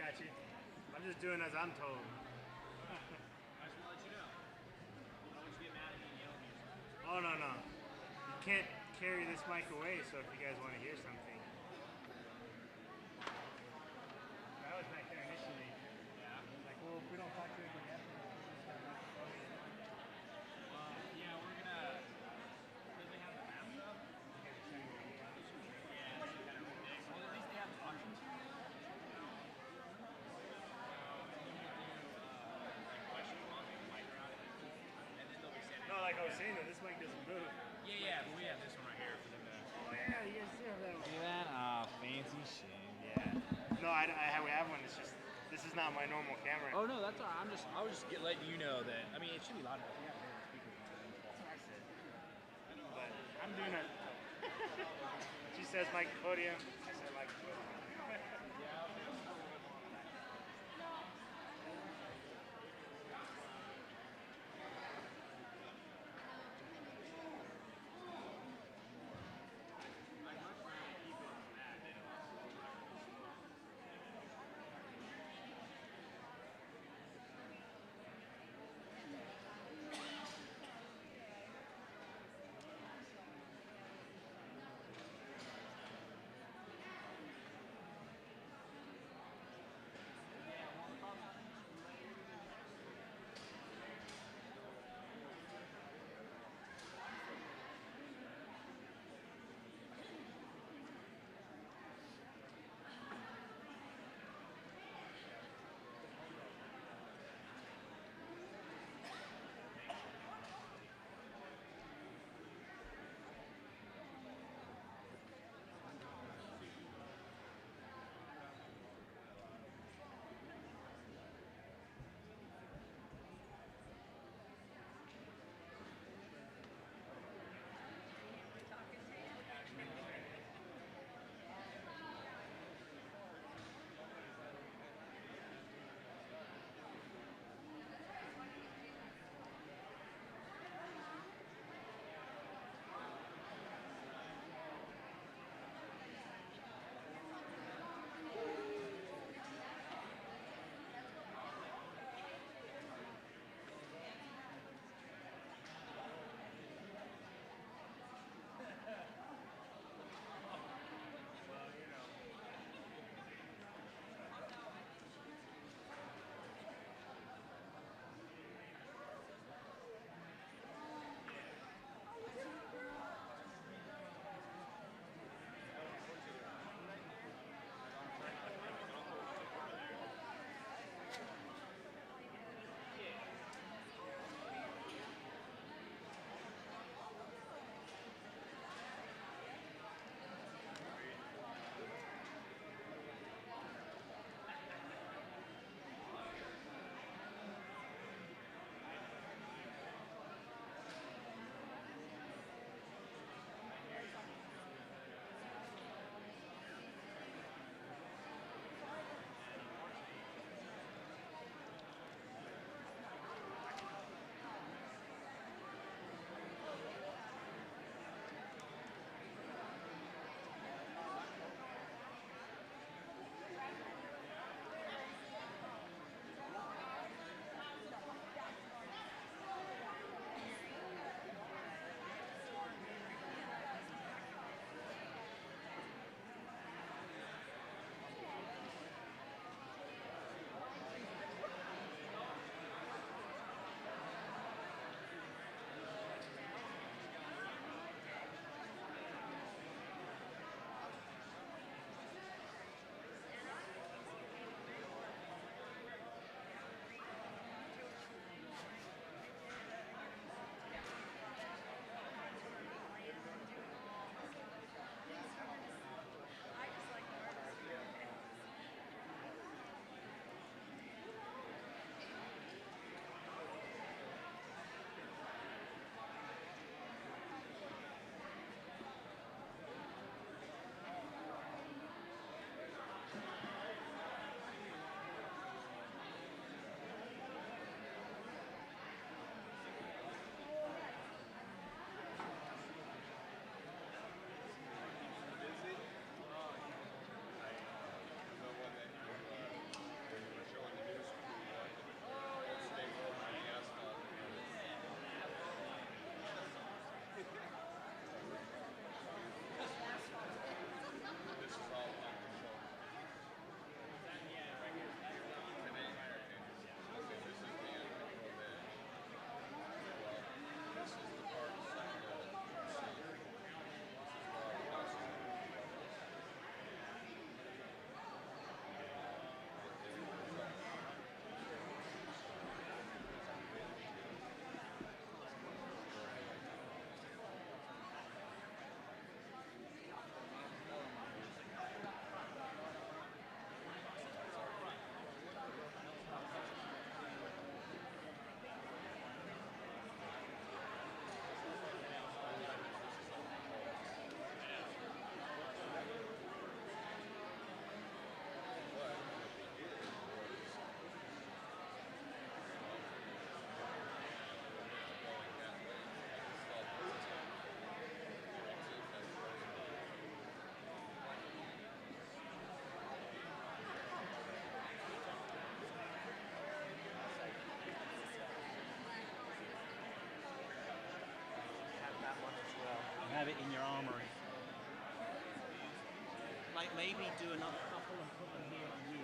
got you. I'm just doing as I'm told. I just want to let you know. I don't want you to get mad at me and yell at me or something. Oh, no, no. You can't carry this mic away, so if you guys want to hear something. I was back there initially. Yeah. Like, well, if we don't talk to anybody after, Yeah, we're gonna. Because they have the map stuff. Yeah, it's kind of ridiculous. Well, at least they have options for you. no, like I was saying, though, this mic doesn't move. Yeah, but we have this one right here for the best. Oh, yeah, you guys do have that one. See that? Oh, fancy shit. Yeah. No, we have one. It's just, this is not my normal camera. Oh, no, that's all right. I was just letting you know that. I mean, it should be loud enough. Yeah, That's what I said. But I'm doing it. She says Mike Podium. I said Mike Podium. like maybe do another couple and put them here on you.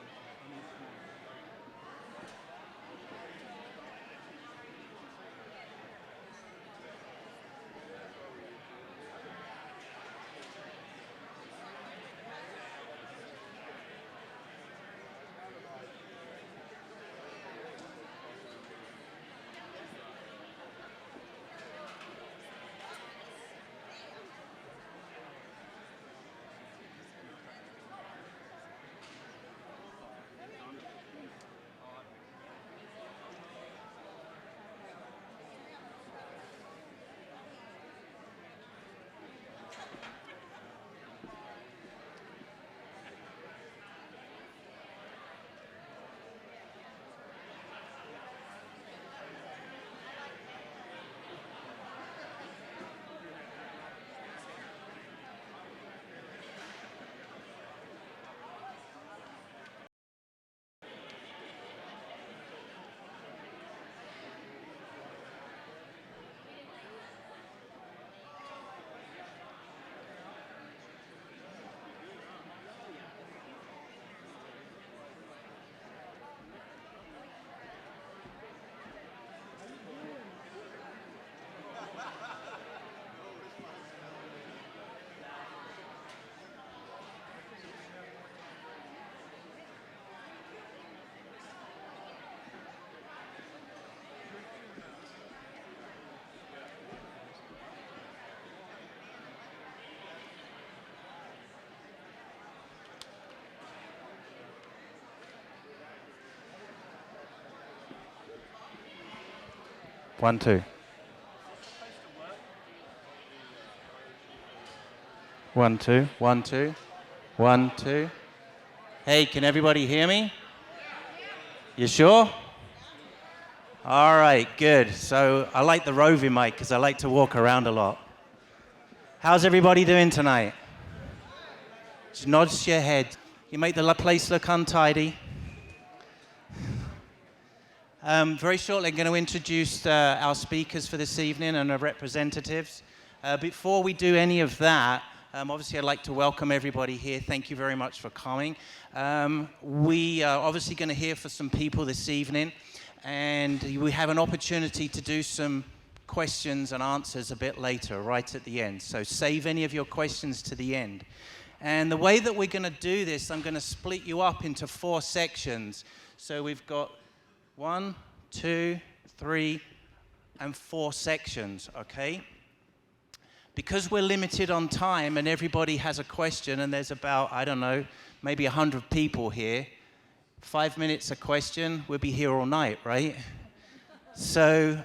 One, two. 1, 2. 1, 2. 1, 2. Hey, can everybody hear me? You sure? All right, good. So I like the roving mic because I like to walk around a lot. How's everybody doing tonight? Just nods your head. You make the place look untidy. Very shortly, I'm going to introduce our speakers for this evening and our representatives. Before we do any of that, obviously I'd like to welcome everybody here. Thank you very much for coming. We are obviously going to hear from some people this evening, and we have an opportunity to do some questions and answers a bit later, right at the end. So save any of your questions to the end. And the way that we're going to do this, I'm going to split you up into 4 sections. So we've got 1, 2, 3, and 4 sections, okay? Because we're limited on time and everybody has a question and there's about, I don't know, maybe 100 people here, 5 minutes a question, we'll be here all night, right? So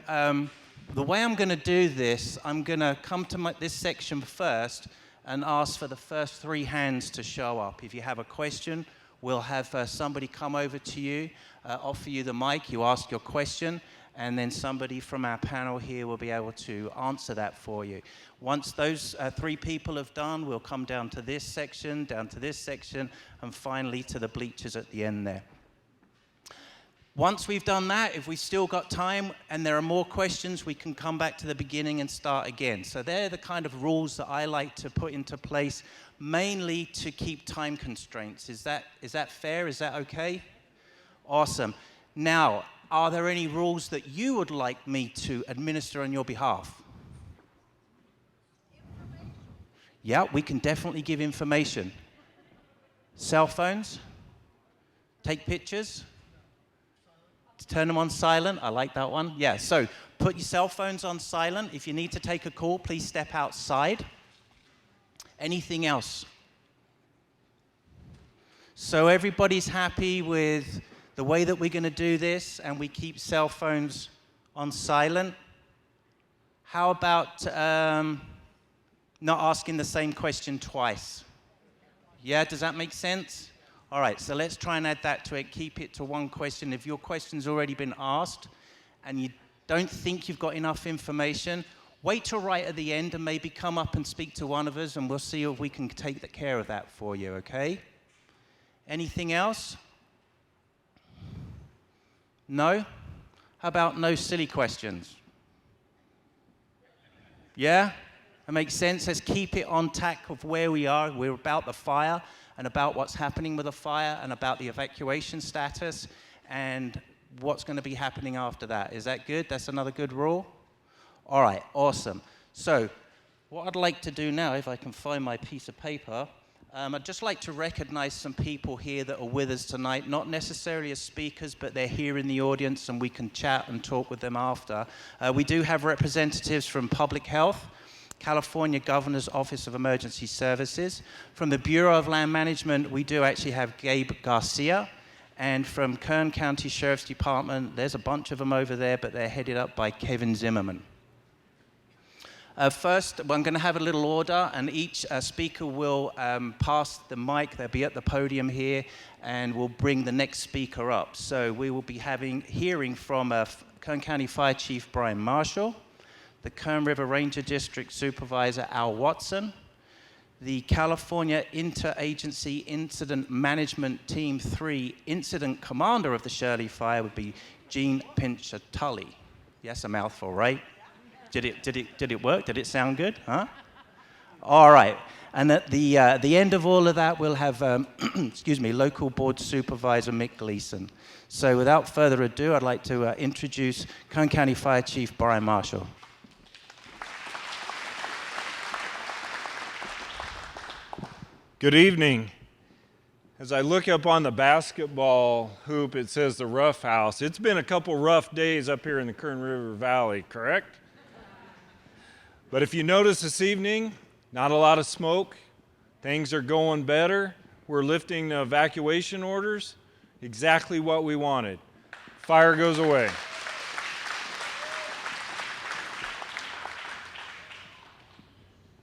the way I'm going to do this, I'm going to come to this section first and ask for the first 3 hands to show up. If you have a question, we'll have somebody come over to you, offer you the mic, you ask your question, and then somebody from our panel here will be able to answer that for you. Once those 3 people have done, we'll come down to this section, and finally to the bleachers at the end there. Once we've done that, if we've still got time and there are more questions, we can come back to the beginning and start again. So they're the kind of rules that I like to put into place, mainly to keep time constraints. Is that fair? Is that okay? Awesome. Now, are there any rules that you would like me to administer on your behalf? Yeah, we can definitely give information. Cell phones? Take pictures? Turn them on silent. I like that one. Yeah, so put your cell phones on silent. If you need to take a call, please step outside. Anything else? So everybody's happy with the way that we're going to do this, and we keep cell phones on silent. How about not asking the same question twice? Yeah, does that make sense? All right, so let's try and add that to it. Keep it to 1 question. If your question's already been asked and you don't think you've got enough information, wait till right at the end and maybe come up and speak to one of us, and we'll see if we can take care of that for you, okay? Anything else? No? How about no silly questions? Yeah? That makes sense. Let's keep it on track of where we are. We're about the fire. and about what's happening with the fire and about the evacuation status and what's going to be happening after that. Is that good? That's another good rule? All right, awesome. So what I'd like to do now, if I can find my piece of paper, I'd just like to recognize some people here that are with us tonight, not necessarily as speakers, but they're here in the audience and we can chat and talk with them after. We do have representatives from Public Health, California Governor's Office of Emergency Services. From the Bureau of Land Management, we do actually have Gabe Garcia. And from Kern County Sheriff's Department, there's a bunch of them over there, but they're headed up by Kevin Zimmerman. First, I'm going to have a little order, and each speaker will pass the mic. They'll be at the podium here, and we'll bring the next speaker up. So we will be hearing from Kern County Fire Chief Brian Marshall, the Kern River Ranger District Supervisor Al Watson, the California Interagency Incident Management Team 3 Incident Commander of the Shirley Fire would be Jeanne Pincha-Tulley. Yes, a mouthful, right? Did it work? Did it sound good? Huh? All right. And at the end of all of that, we'll have, Local Board Supervisor Mick Gleason. So without further ado, I'd like to introduce Kern County Fire Chief Brian Marshall. Good evening. As I look up on the basketball hoop, it says the Rough House. It's been a couple rough days up here in the Kern River Valley, correct? But if you notice this evening, not a lot of smoke. Things are going better. We're lifting the evacuation orders. Exactly what we wanted. Fire goes away.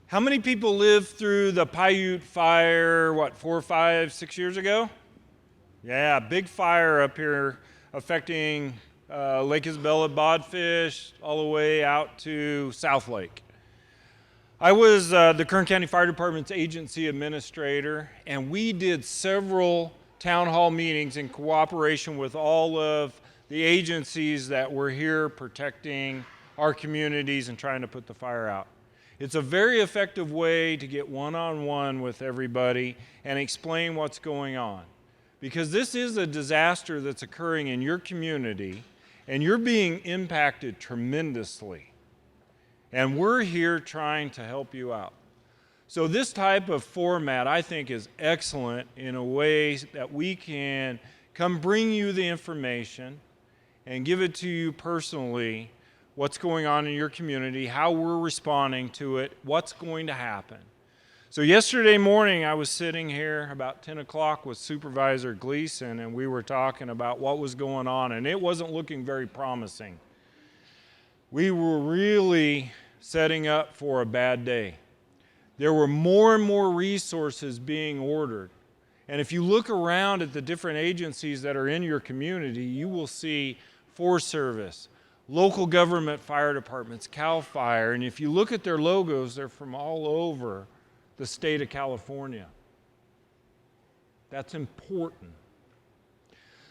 How many people lived through the Paiute fire, 4, 5, 6 years ago? Yeah, big fire up here affecting Lake Isabella, Bodfish, all the way out to South Lake. I was the Kern County Fire Department's agency administrator, and we did several town hall meetings in cooperation with all of the agencies that were here protecting our communities and trying to put the fire out. It's a very effective way to get one-on-one with everybody and explain what's going on. Because this is a disaster that's occurring in your community, and you're being impacted tremendously. And we're here trying to help you out. So this type of format, I think, is excellent in a way that we can come bring you the information and give it to you personally, what's going on in your community, how we're responding to it, what's going to happen. So yesterday morning, I was sitting here about 10 o'clock with Supervisor Gleason, and we were talking about what was going on, and it wasn't looking very promising. We were really setting up for a bad day. There were more and more resources being ordered. And if you look around at the different agencies that are in your community, you will see Forest Service, local government fire departments, CAL FIRE, and if you look at their logos, they're from all over the state of California. That's important.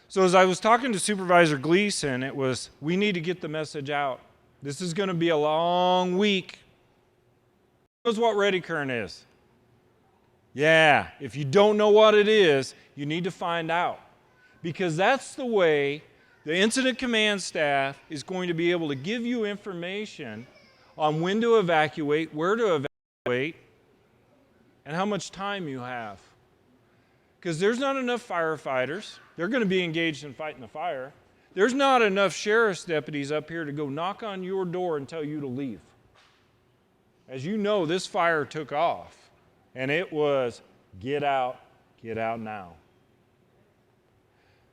So as I was talking to Supervisor Gleason, it was, we need to get the message out. This is going to be a long week. Who knows what Ready Kern is? Yeah, if you don't know what it is, you need to find out. Because that's the way the incident command staff is going to be able to give you information on when to evacuate, where to evacuate, and how much time you have. Because there's not enough firefighters. They're going to be engaged in fighting the fire. There's not enough sheriff's deputies up here to go knock on your door and tell you to leave. As you know, this fire took off, and it was get out now.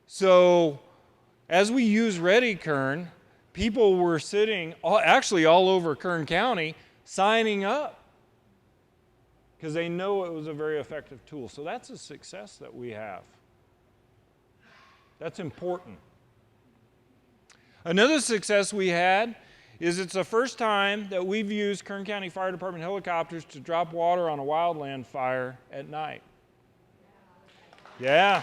So as we use Ready Kern, people were sitting actually all over Kern County signing up because they know it was a very effective tool. So that's a success that we have. That's important. Another success we had is it's the first time that we've used Kern County Fire Department helicopters to drop water on a wildland fire at night. Yeah.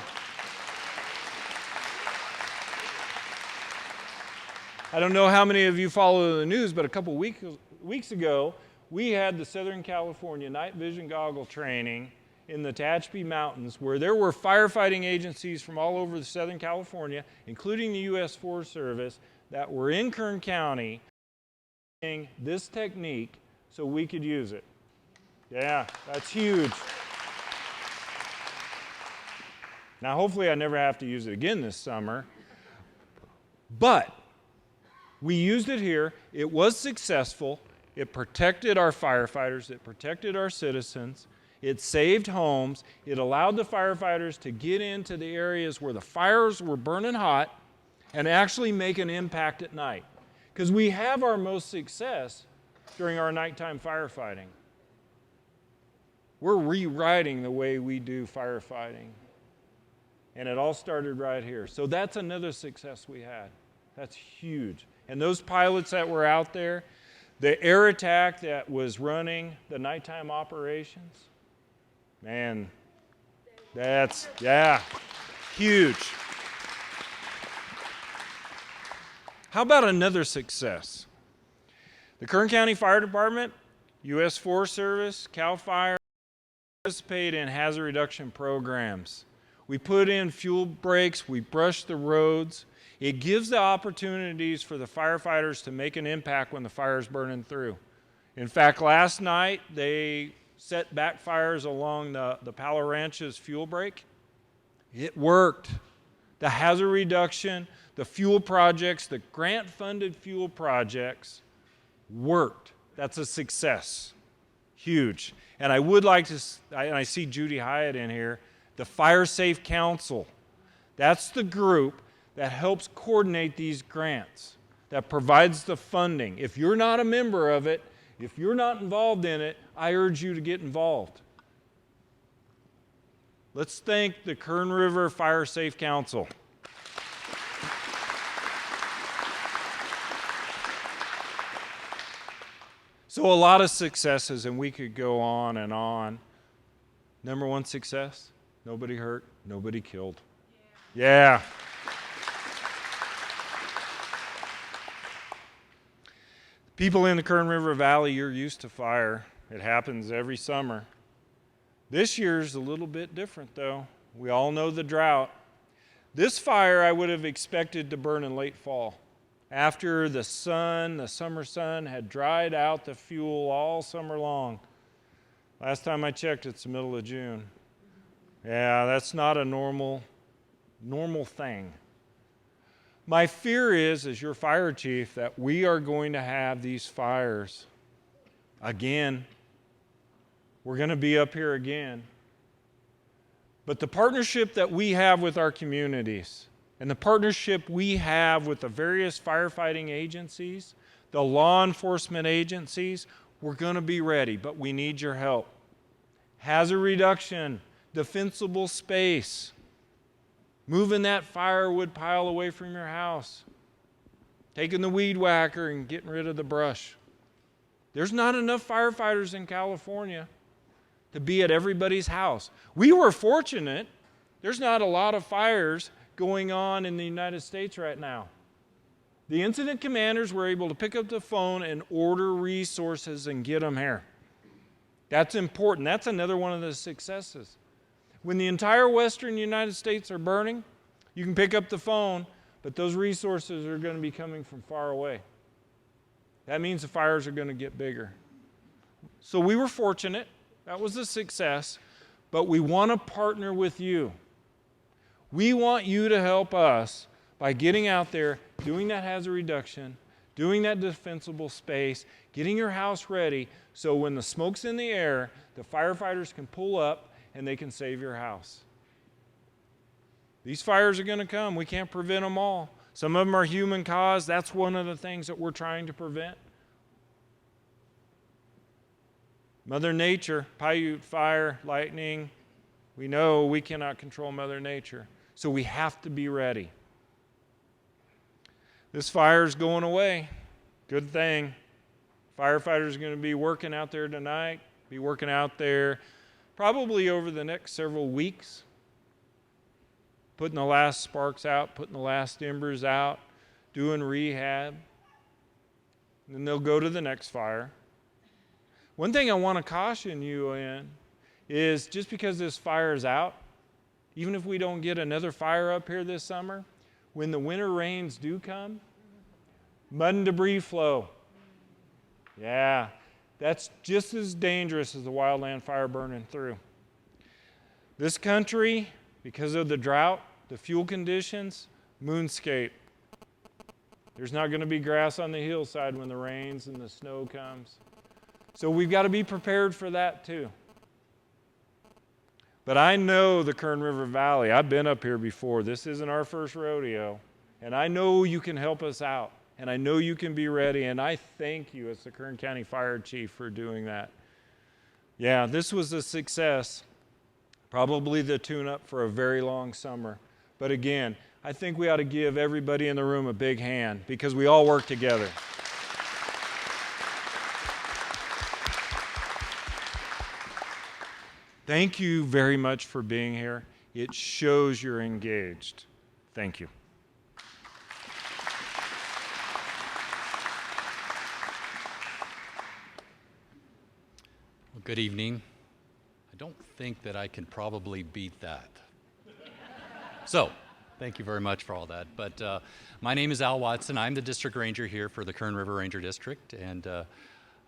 I don't know how many of you follow the news, but a couple weeks ago, we had the Southern California night vision goggle training in the Tehachapi Mountains where there were firefighting agencies from all over Southern California, including the U.S. Forest Service, that were in Kern County using this technique so we could use it. Yeah, that's huge. Now, hopefully I never have to use it again this summer, but we used it here. It was successful. It protected our firefighters. It protected our citizens. It saved homes. It allowed the firefighters to get into the areas where the fires were burning hot and actually make an impact at night. Because we have our most success during our nighttime firefighting. We're rewriting the way we do firefighting. And it all started right here. So that's another success we had. That's huge. And those pilots that were out there, the air attack that was running the nighttime operations, man, that's, yeah, huge. How about another success? The Kern County Fire Department, U.S. Forest Service, CAL FIRE participate in hazard reduction programs. We put in fuel breaks, we brush the roads. It gives the opportunities for the firefighters to make an impact when the fire's burning through. In fact, last night they set backfires along the Palo Ranch's fuel break. It worked. The hazard reduction, the fuel projects, the grant-funded fuel projects worked. That's a success. Huge. And I would like to, and I see Judy Hyatt in here, the Fire Safe Council. That's the group that helps coordinate these grants, that provides the funding. If you're not a member of it, if you're not involved in it, I urge you to get involved. Let's thank the Kern River Fire Safe Council. So a lot of successes, and we could go on and on. Number one success, nobody hurt, nobody killed. Yeah. People in the Kern River Valley, you're used to fire. It happens every summer. This year's a little bit different, though. We all know the drought. This fire I would have expected to burn in late fall. After the summer sun, had dried out the fuel all summer long. Last time I checked, it's the middle of June. Yeah, that's not a normal thing. My fear is, as your fire chief, that we are going to have these fires again. We're going to be up here again. But the partnership that we have with our communities and the partnership we have with the various firefighting agencies, the law enforcement agencies, we're going to be ready, but we need your help. Hazard reduction, defensible space, moving that firewood pile away from your house, taking the weed whacker and getting rid of the brush. There's not enough firefighters in California to be at everybody's house. We were fortunate. There's not a lot of fires going on in the United States right now. The incident commanders were able to pick up the phone and order resources and get them here. That's important. That's another one of the successes. When the entire western United States are burning, you can pick up the phone, but those resources are going to be coming from far away. That means the fires are going to get bigger. So we were fortunate. That was a success. But we want to partner with you. We want you to help us by getting out there, doing that hazard reduction, doing that defensible space, getting your house ready so when the smoke's in the air, the firefighters can pull up and they can save your house. These fires are going to come. We can't prevent them all. Some of them are human caused. That's one of the things that we're trying to prevent. Mother Nature, Paiute fire, lightning, we know we cannot control Mother Nature. So we have to be ready. This fire is going away. Good thing. Firefighters are going to be working out there tonight, be working out there probably over the next several weeks, putting the last sparks out, putting the last embers out, doing rehab. And then they'll go to the next fire. One thing I want to caution you in is just because this fire is out, even if we don't get another fire up here this summer, when the winter rains do come, mud and debris flow. Yeah, that's just as dangerous as the wildland fire burning through. This country, because of the drought, the fuel conditions, moonscape. There's not going to be grass on the hillside when the rains and the snow comes. So we've got to be prepared for that too. But I know the Kern River Valley. I've been up here before. This isn't our first rodeo. And I know you can help us out. And I know you can be ready. And I thank you as the Kern County Fire Chief for doing that. Yeah, this was a success. Probably the tune-up for a very long summer. But again, I think we ought to give everybody in the room a big hand because we all work together. Thank you very much for being here. It shows you're engaged. Thank you. Well, good evening. I don't think that I can probably beat that. So, thank you very much for all that. But my name is Al Watson. I'm the district ranger here for the Kern River Ranger District. And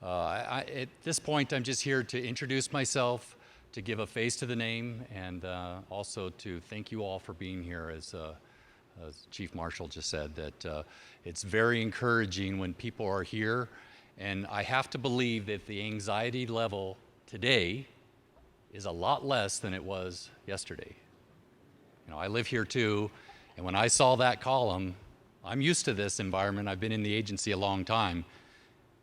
at this point, I'm just here to introduce myself, to give a face to the name, and also to thank you all for being here. As Chief Marshall just said, that it's very encouraging when people are here. And I have to believe that the anxiety level today is a lot less than it was yesterday. You know, I live here too, and when I saw that column, I'm used to this environment. I've been in the agency a long time,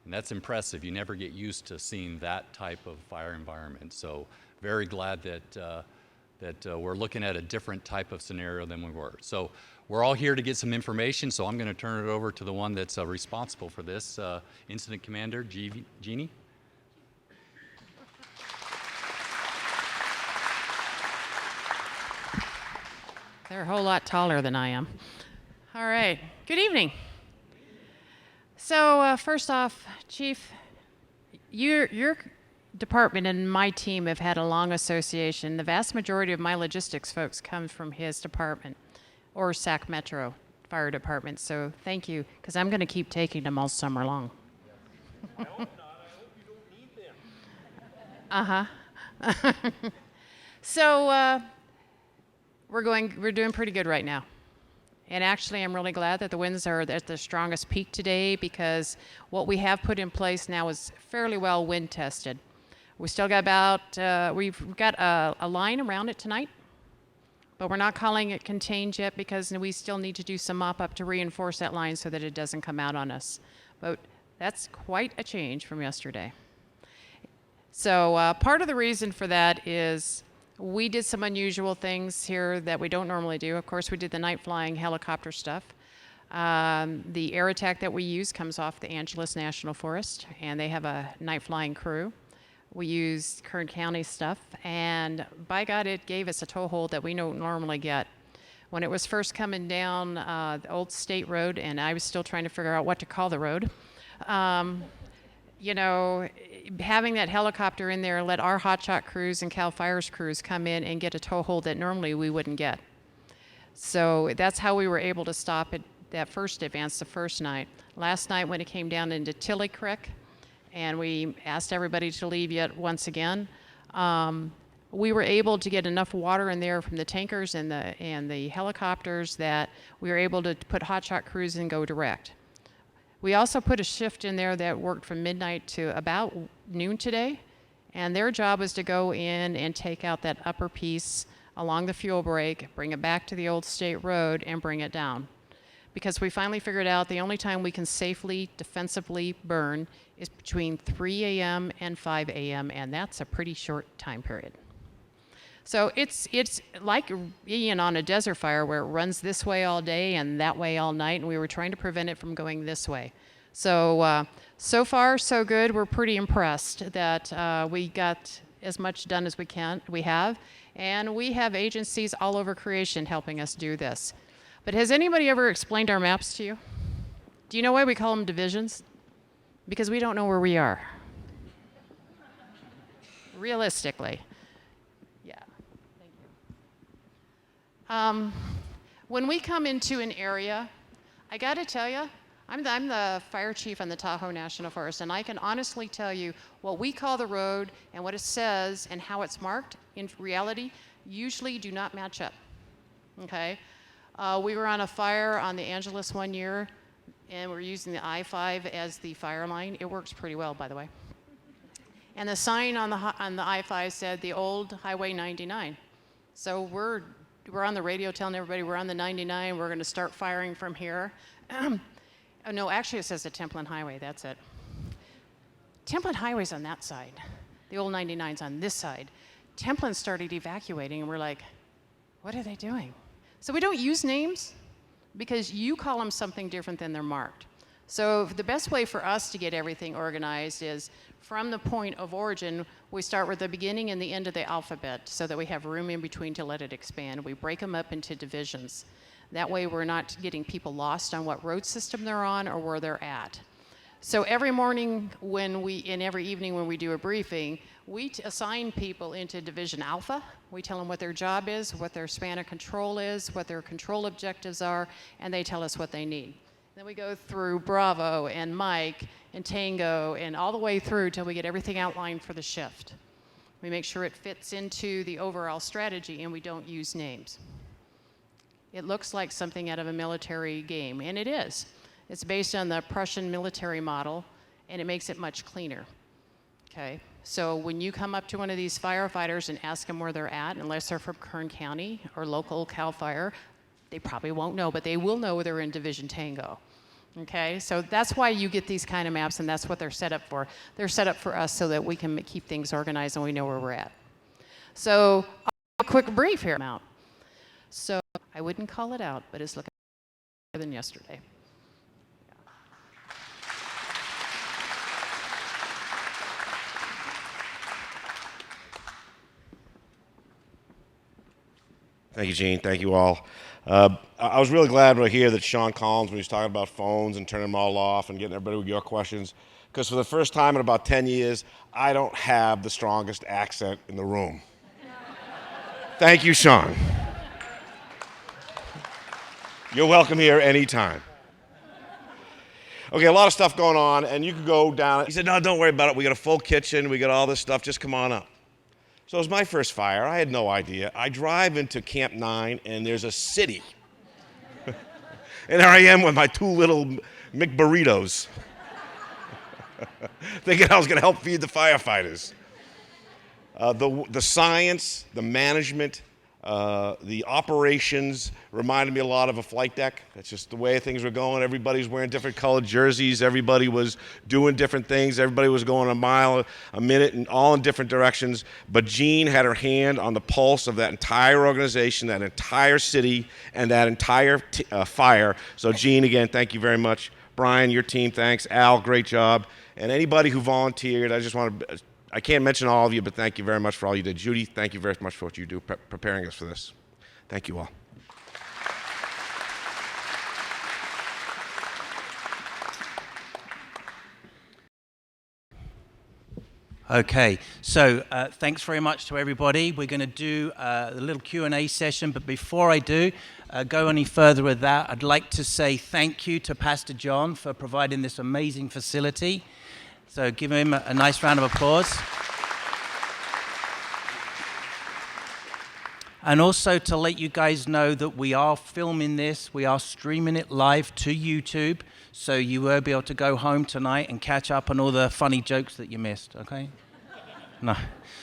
and that's impressive. You never get used to seeing that type of fire environment. So very glad that we're looking at a different type of scenario than we were. So we're all here to get some information, so I'm going to turn it over to the one that's responsible for this, Incident Commander Jeanne. They're a whole lot taller than I am. All right, good evening. So first off, Chief, your department and my team have had a long association. The vast majority of my logistics folks come from his department or Sac Metro Fire Department. So thank you, because I'm going to keep taking them all summer long. I hope not. I hope you don't need them. Uh-huh. So we're doing pretty good right now. And actually, I'm really glad that the winds are at the strongest peak today, because what we have put in place now is fairly well wind tested. We still got we've got a line around it tonight, but we're not calling it contained yet because we still need to do some mop-up to reinforce that line so that it doesn't come out on us. But that's quite a change from yesterday. So part of the reason for that is we did some unusual things here that we don't normally do. Of course, we did the night flying helicopter stuff. The air attack that we use comes off the Angeles National Forest, and they have a night flying crew. We used Kern County stuff, and by God, it gave us a toehold that we don't normally get. When it was first coming down the old state road, and I was still trying to figure out what to call the road, you know, having that helicopter in there let our hotshot crews and CAL FIRE's crews come in and get a toehold that normally we wouldn't get. So that's how we were able to stop it, that first advance the first night. Last night when it came down into Tulley Creek, and we asked everybody to leave yet once again, we were able to get enough water in there from the tankers and the helicopters that we were able to put hotshot crews and go direct. We also put a shift in there that worked from midnight to about noon today, and their job was to go in and take out that upper piece along the fuel break, bring it back to the old state road, and bring it down. Because we finally figured out the only time we can safely, defensively burn is between 3 a.m. and 5 a.m., and that's a pretty short time period. So it's like being on a desert fire where it runs this way all day and that way all night, and we were trying to prevent it from going this way. So so far, so good. We're pretty impressed that we got as much done as we have, and we have agencies all over creation helping us do this. But has anybody ever explained our maps to you? Do you know why we call them divisions? Because we don't know where we are. Realistically. When we come into an area, I got to tell you, I'm the fire chief on the Tahoe National Forest, and I can honestly tell you what we call the road and what it says and how it's marked in reality usually do not match up. Okay? We were on a fire on the Angeles one year, and we're using the I-5 as the fire line. It works pretty well, by the way. And the sign on the I-5 said the old Highway 99. So we're on the radio telling everybody we're on the 99. We're going to start firing from here. Oh, no, actually it says the Templin Highway. That's it. Templin Highway's on that side. The old 99's on this side. Templin started evacuating, and we're like, what are they doing? So we don't use names because you call them something different than they're marked. So the best way for us to get everything organized is from the point of origin, we start with the beginning and the end of the alphabet so that we have room in between to let it expand. We break them up into divisions. That way we're not getting people lost on what road system they're on or where they're at. So every morning and every evening when we do a briefing, we assign people into Division Alpha. We tell them what their job is, what their span of control is, what their control objectives are, and they tell us what they need. Then we go through Bravo and Mike and Tango and all the way through till we get everything outlined for the shift. We make sure it fits into the overall strategy and we don't use names. It looks like something out of a military game, and it is. It's based on the Prussian military model, and it makes it much cleaner. Okay, so when you come up to one of these firefighters and ask them where they're at, unless they're from Kern County or local CAL FIRE, they probably won't know, but they will know they're in Division Tango. Okay, so that's why you get these kind of maps, and that's what they're set up for. They're set up for us so that we can keep things organized and we know where we're at. So a quick brief here. So I wouldn't call it out, but it's looking better than yesterday. Thank you, Jeanne. Thank you all. I was really glad to hear that Sean Collins, when he was talking about phones and turning them all off and getting everybody with your questions, because for the first time in about 10 years, I don't have the strongest accent in the room. Thank you, Sean. You're welcome here anytime. Okay, a lot of stuff going on, and you could go down. He said, no, don't worry about it. We got a full kitchen. We got all this stuff. Just come on up. So it was my first fire. I had no idea. I drive into Camp 9, and there's a city. And there I am with my two little McBurritos, thinking I was going to help feed the firefighters. The science, the management, the operations reminded me a lot of a flight deck. That's just the way things were going. Everybody was wearing different colored jerseys. Everybody was doing different things. Everybody was going a mile a minute and all in different directions. But Jeanne had her hand on the pulse of that entire organization, that entire city, and that entire fire. So Jeanne, again, thank you very much. Brian, your team, thanks. Al, great job. And anybody who volunteered, I can't mention all of you, but thank you very much for all you did. Judy, thank you very much for what you do, preparing us for this. Thank you all. Okay, so thanks very much to everybody. We're going to do a little Q&A session, but before I do go any further with that, I'd like to say thank you to Pastor John for providing this amazing facility. So give him a nice round of applause. And also to let you guys know that we are filming this, we are streaming it live to YouTube, so you will be able to go home tonight and catch up on all the funny jokes that you missed, okay? No.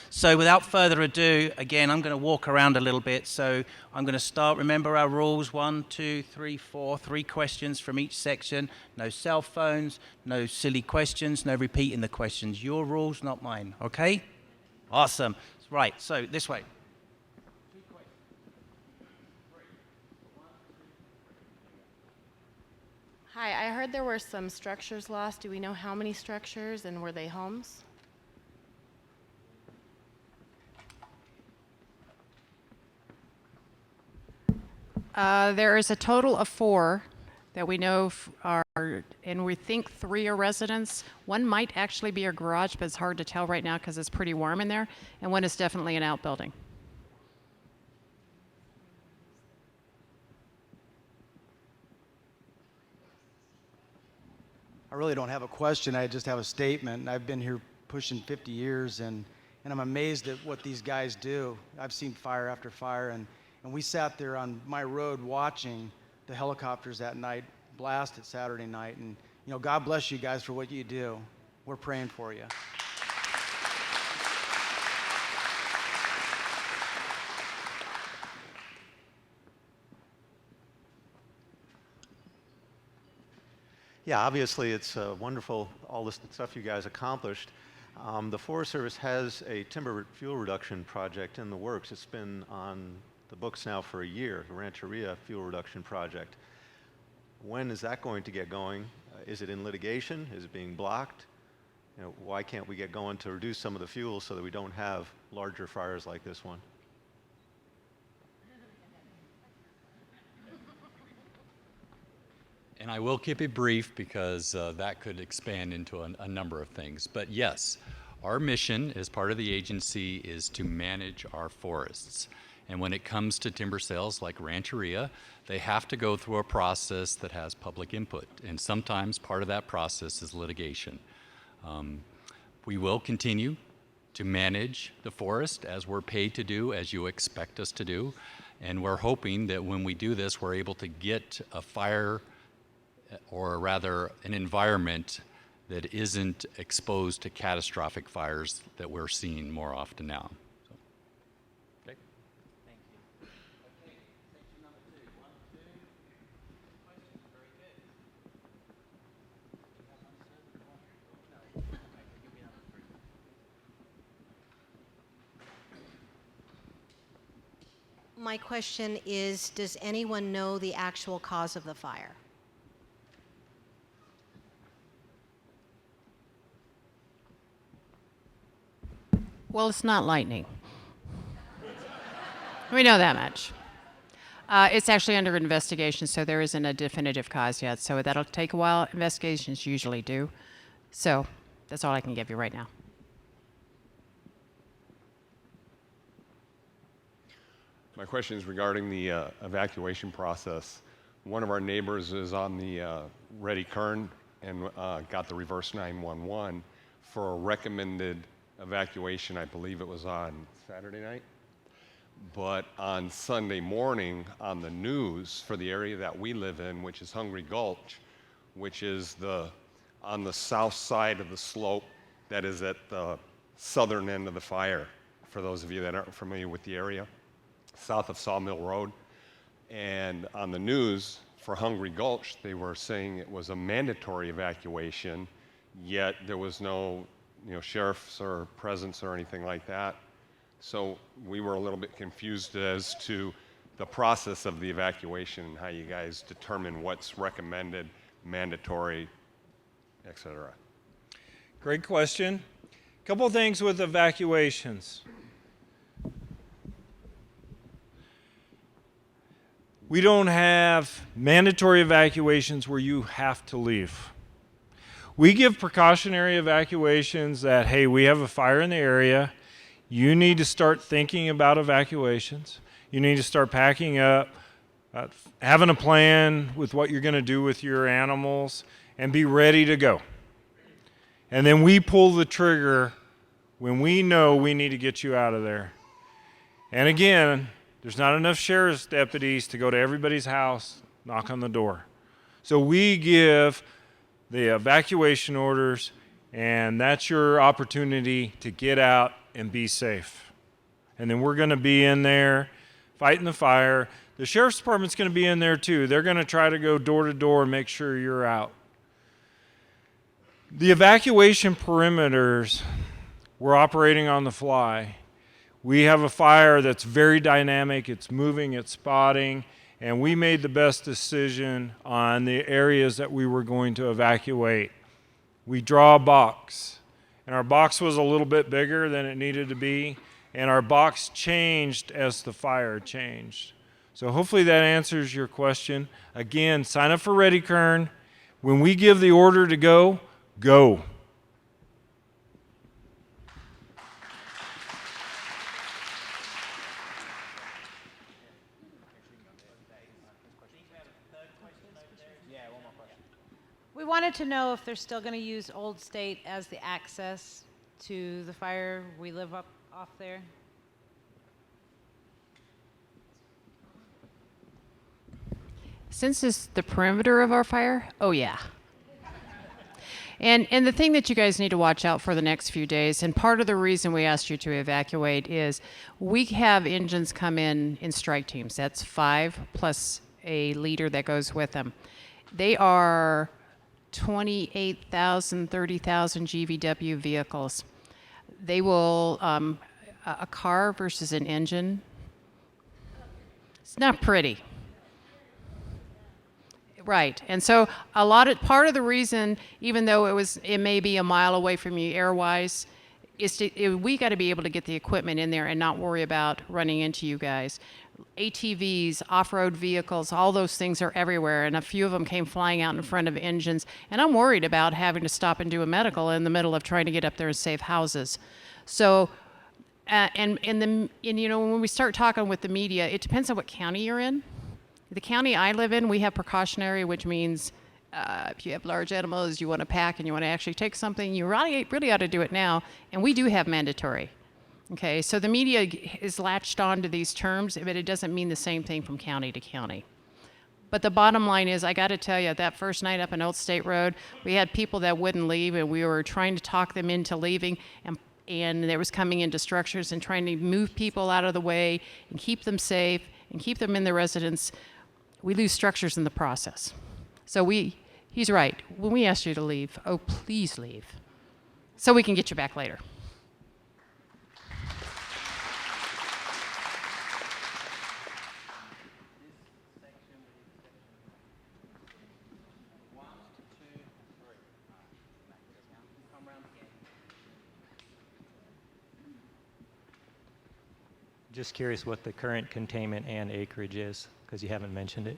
So without further ado, again, I'm going to walk around a little bit. So I'm going to start. Remember our rules: 1, 2, 3, 4. 3 questions from each section. No cell phones, no silly questions, no repeating the questions. Your rules, not mine. Okay? Awesome. Right. So this way. Hi, I heard there were some structures lost. Do we know how many structures, and were they homes? There is a total of 4 that we know are, and we think 3 are residents. 1 might actually be a garage, but it's hard to tell right now because it's pretty warm in there. And 1 is definitely an outbuilding. really don't have a question. I just have a statement. I've been here pushing 50 years, and I'm amazed at what these guys do. I've seen fire after fire, and we sat there on my road watching the helicopters that night blast at Saturday night. And, you know, God bless you guys for what you do. We're praying for you. Yeah, obviously it's wonderful, all the stuff you guys accomplished. The Forest Service has a timber fuel reduction project in the works. It's been on the books now for a year, the Rancheria Fuel Reduction Project. When is that going to get going? Is it in litigation? Is it being blocked? You know, why can't we get going to reduce some of the fuel so that we don't have larger fires like this one? And I will keep it brief because that could expand into a number of things. But yes, our mission as part of the agency is to manage our forests. And when it comes to timber sales like Rancheria, they have to go through a process that has public input. And sometimes part of that process is litigation. We will continue to manage the forest as we're paid to do, as you expect us to do. And we're hoping that when we do this, we're able to get a fire, or rather an environment that isn't exposed to catastrophic fires that we're seeing more often now. So, okay. Thank you. Okay, section number 2. 1, 2 questions. Very good. No. Okay, give me number 3. My question is, does anyone know the actual cause of the fire? Well, it's not lightning. We know that much. It's actually under investigation, so there isn't a definitive cause yet. So that'll take a while. Investigations usually do. So that's all I can give you right now. My question is regarding the evacuation process. One of our neighbors is on the Ready Kern and got the reverse 911 for a recommended evacuation. I believe it was on Saturday night. But on Sunday morning on the news for the area that we live in, which is Hungry Gulch, which is on the south side of the slope that is at the southern end of the fire, for those of you that aren't familiar with the area, south of Sawmill Road. And on the news for Hungry Gulch, they were saying it was a mandatory evacuation, yet there was no sheriffs or presence or anything like that. So we were a little bit confused as to the process of the evacuation and how you guys determine what's recommended, mandatory, etc. Great question. A couple of things with evacuations. We don't have mandatory evacuations where you have to leave. We give precautionary evacuations that, hey, we have a fire in the area. You need to start thinking about evacuations. You need to start packing up, having a plan with what you're going to do with your animals, and be ready to go. And then we pull the trigger when we know we need to get you out of there. And again, there's not enough sheriff's deputies to go to everybody's house, knock on the door. So we give the evacuation orders, and that's your opportunity to get out and be safe. And then we're going to be in there fighting the fire. The sheriff's department's going to be in there too. They're going to try to go door to door and make sure you're out. The evacuation perimeters, we're operating on the fly. We have a fire that's very dynamic. It's moving, it's spotting, and we made the best decision on the areas that we were going to evacuate. We draw a box, and our box was a little bit bigger than it needed to be, and our box changed as the fire changed. So hopefully that answers your question. Again, sign up for Ready Kern. When we give the order to go, go. We wanted to know if they're still going to use Old State as the access to the fire. We live up off there. Since it's the perimeter of our fire, oh yeah. And the thing that you guys need to watch out for the next few days, and part of the reason we asked you to evacuate is we have engines come in strike teams. That's 5 plus a leader that goes with them. They are 28,000, 30,000 GVW vehicles. They will, a car versus an engine, it's not pretty. Right, and so part of the reason, even though it may be a mile away from you air-wise, is we got to be able to get the equipment in there and not worry about running into you guys. ATVs, off-road vehicles, all those things are everywhere, and a few of them came flying out in front of engines, and I'm worried about having to stop and do a medical in the middle of trying to get up there and save houses. So, and you know, when we start talking with the media, it depends on what county you're in. The county I live in, we have precautionary, which means if you have large animals, you want to pack and you want to actually take something, you really ought to do it now. And we do have mandatory. Okay, so the media is latched on to these terms, but it doesn't mean the same thing from county to county. But the bottom line is, I got to tell you, that first night up on Old State Road, we had people that wouldn't leave, and we were trying to talk them into leaving, and there was coming into structures and trying to move people out of the way and keep them safe and keep them in their residence. We lose structures in the process. So he's right. When we asked you to leave, oh, please leave, so we can get you back later. Just curious what the current containment and acreage is, because you haven't mentioned it.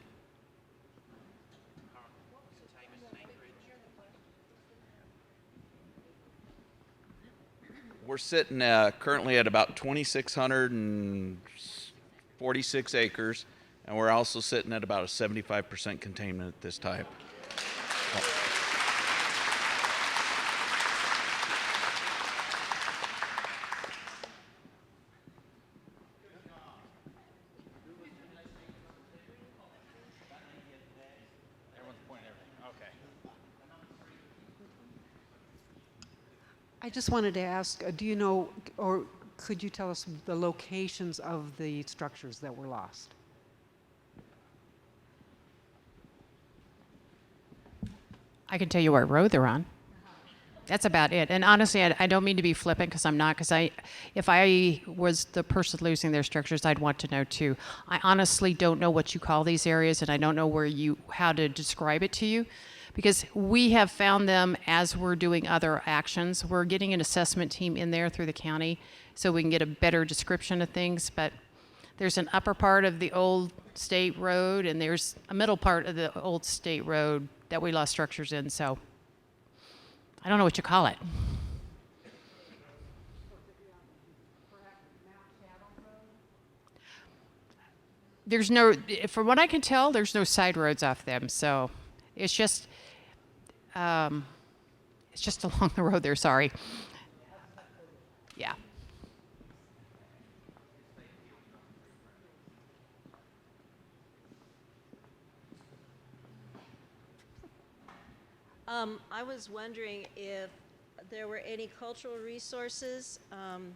We're sitting currently at about 2,646 acres, and we're also sitting at about a 75% containment at this time. I just wanted to ask, do you know, or could you tell us the locations of the structures that were lost? I can tell you what road they're on. That's about it. And honestly, I don't mean to be flippant, because I'm not, because if I was the person losing their structures, I'd want to know too. I honestly don't know what you call these areas, and I don't know how to describe it to you, because we have found them as we're doing other actions. We're getting an assessment team in there through the county so we can get a better description of things, but there's an upper part of the Old State Road, and there's a middle part of the Old State Road that we lost structures in, so I don't know what you call it. There's no, from what I can tell, there's no side roads off them, so it's just along the road there, sorry. Yeah. I was wondering if there were any cultural resources. I'm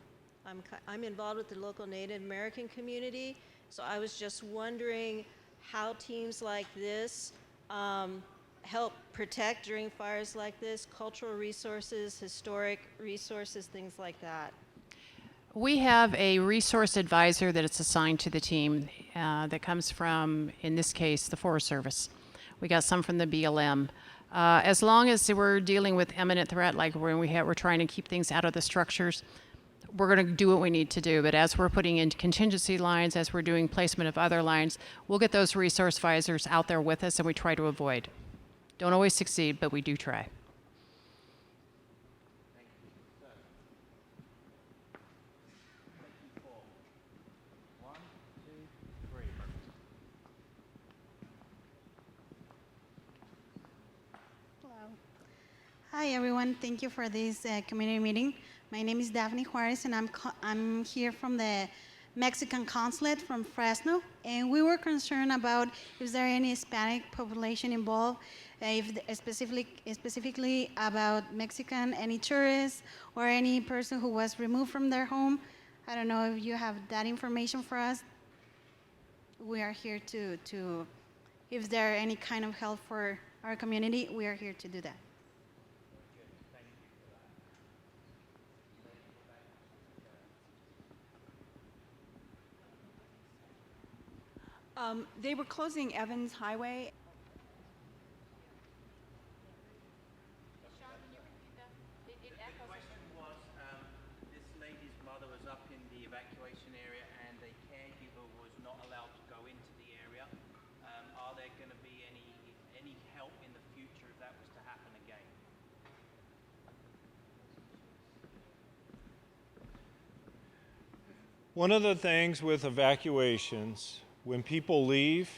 involved with the local Native American community, so I was just wondering how teams like this help protect during fires like this, cultural resources, historic resources, things like that. We have a resource advisor that is assigned to the team that comes from, in this case, the Forest Service. We got some from the BLM. As long as we're dealing with imminent threat, like when we're trying to keep things out of the structures, we're going to do what we need to do. But as we're putting in contingency lines, as we're doing placement of other lines, we'll get those resource advisors out there with us, and we try to avoid. Don't always succeed, but we do try. Hello. Hi, everyone. Thank you for this community meeting. My name is Daphne Juarez, and I'm here from the Mexican consulate from Fresno. And we were concerned about if there any Hispanic population involved, specifically about Mexican, any tourists or any person who was removed from their home. I don't know if you have that information for us. We are here to if there are any kind of help for our community, we are here to do that. They were closing Evans Highway. question was, this lady's mother was up in the evacuation area and a caregiver was not allowed to go into the area. Are there going to be any help in the future if that was to happen again? One of the things with evacuations, when people leave,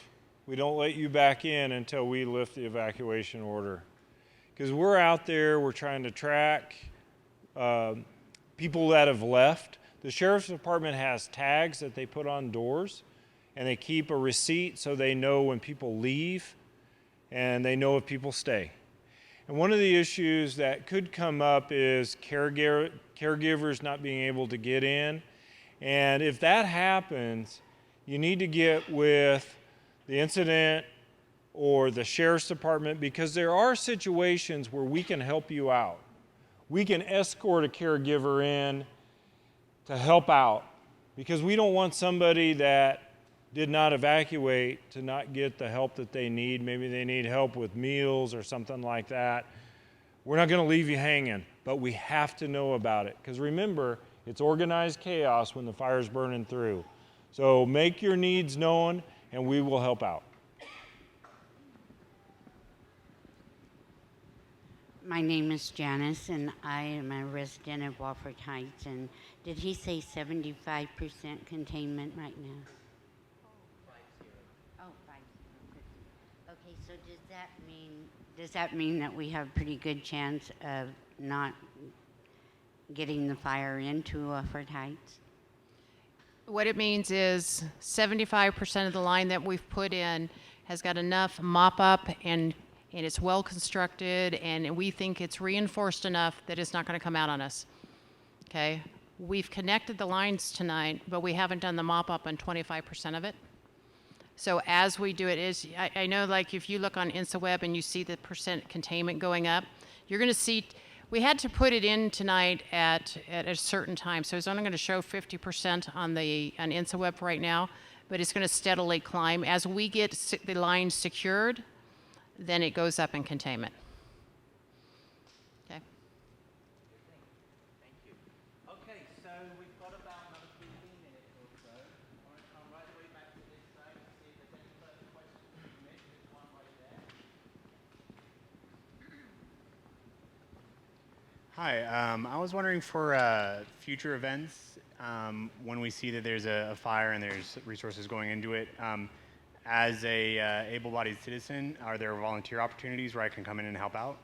we don't let you back in until we lift the evacuation order. Because we're out there, we're trying to track people that have left. The Sheriff's Department has tags that they put on doors, and they keep a receipt so they know when people leave, and they know if people stay. And one of the issues that could come up is caregivers not being able to get in. And if that happens, you need to get with the incident or the Sheriff's Department, because there are situations where we can help you out. We can escort a caregiver in to help out, because we don't want somebody that did not evacuate to not get the help that they need. Maybe they need help with meals or something like that. We're not going to leave you hanging, but we have to know about it, because remember, it's organized chaos when the fire's burning through. So make your needs known, and we will help out. My name is Janice, and I am a resident of Wofford Heights. And did he say 75% containment right now? Oh, 50. Okay, so does that mean that we have a pretty good chance of not getting the fire into Wofford Heights? What it means is 75% of the line that we've put in has got enough mop up and it's well constructed, and we think it's reinforced enough that it's not going to come out on us. Okay? We've connected the lines tonight, but we haven't done the mop up on 25% of it. So as we do it, I know, like, if you look on InstaWeb and you see the percent containment going up, you're going to see. We had to put it in tonight at a certain time, so it's only going to show 50% on InstaWeb right now, but it's going to steadily climb. As we get the line secured, then it goes up in containment. Okay. Thank you. Okay, so we've got about another 15 minutes or so. I want to come right the way back to this side and see if there's any further questions from you. There's one right there. Hi, I was wondering for future events, when we see that there's a fire and there's resources going into it, as a able-bodied citizen, are there volunteer opportunities where I can come in and help out?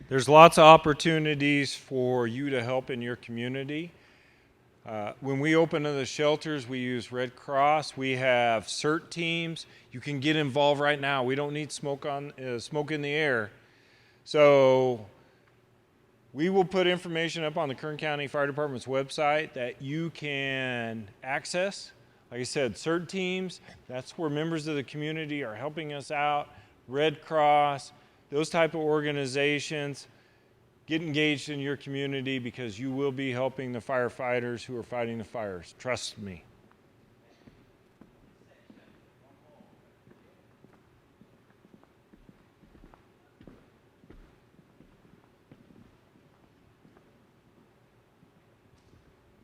There's lots of opportunities for you to help in your community. When we open the shelters, we use Red Cross. We have CERT teams. You can get involved right now. We don't need smoke in the air. So we will put information up on the Kern County Fire Department's website that you can access. Like I said, CERT teams, that's where members of the community are helping us out. Red Cross, those type of organizations. Get engaged in your community, because you will be helping the firefighters who are fighting the fires. Trust me.